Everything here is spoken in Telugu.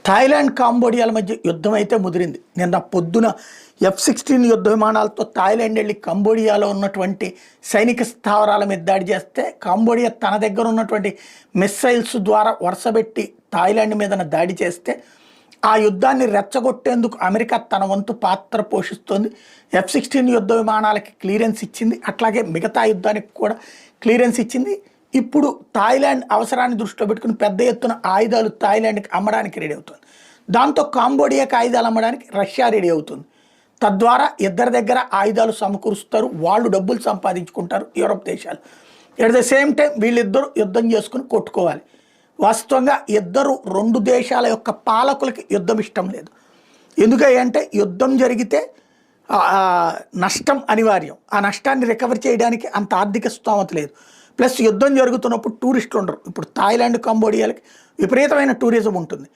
థాయిలాండ్ కాంబోడియాల మధ్య యుద్ధం అయితే ముదిరింది. నిన్న పొద్దున F-16 యుద్ధ విమానాలతో థాయిలాండ్ వెళ్ళి కంబోడియాలో ఉన్నటువంటి సైనిక స్థావరాల మీద దాడి చేస్తే కాంబోడియా తన దగ్గర ఉన్నటువంటి మిస్సైల్స్ ద్వారా వరుసబెట్టి థాయిలాండ్ మీద దాడి చేస్తే ఆ యుద్ధాన్ని రెచ్చగొట్టేందుకు అమెరికా తన వంతు పాత్ర పోషిస్తోంది. F-16 యుద్ధ విమానాలకి క్లియరెన్స్ ఇచ్చింది, అట్లాగే మిగతా యుద్ధానికి కూడా క్లియరెన్స్ ఇచ్చింది. ఇప్పుడు థాయిలాండ్ అవసరాన్ని దృష్టిలో పెట్టుకుని పెద్ద ఎత్తున ఆయుధాలు థాయిలాండ్కి అమ్మడానికి రెడీ అవుతుంది. దాంతో కాంబోడియాకి ఆయుధాలు అమ్మడానికి రష్యా రెడీ అవుతుంది. తద్వారా ఇద్దరి దగ్గర ఆయుధాలు సమకూరుస్తారు, వాళ్ళు డబ్బులు సంపాదించుకుంటారు యూరోప్ దేశాలు. ఎట్ ద సేమ్ టైం వీళ్ళిద్దరూ యుద్ధం చేసుకుని కొట్టుకోవాలి. వాస్తవంగా ఇద్దరు రెండు దేశాల యొక్క పాలకులకి యుద్ధం ఇష్టం లేదు. ఎందుకంటే యుద్ధం జరిగితే నష్టం అనివార్యం, ఆ నష్టాన్ని రికవర్ చేయడానికి అంత ఆర్థిక స్తోమత లేదు. ప్లస్ యుద్ధం జరుగుతున్నప్పుడు టూరిస్టులు ఉండరు. ఇప్పుడు థాయిలాండ్ కంబోడియాలకి విపరీతమైన టూరిజం ఉంటుంది.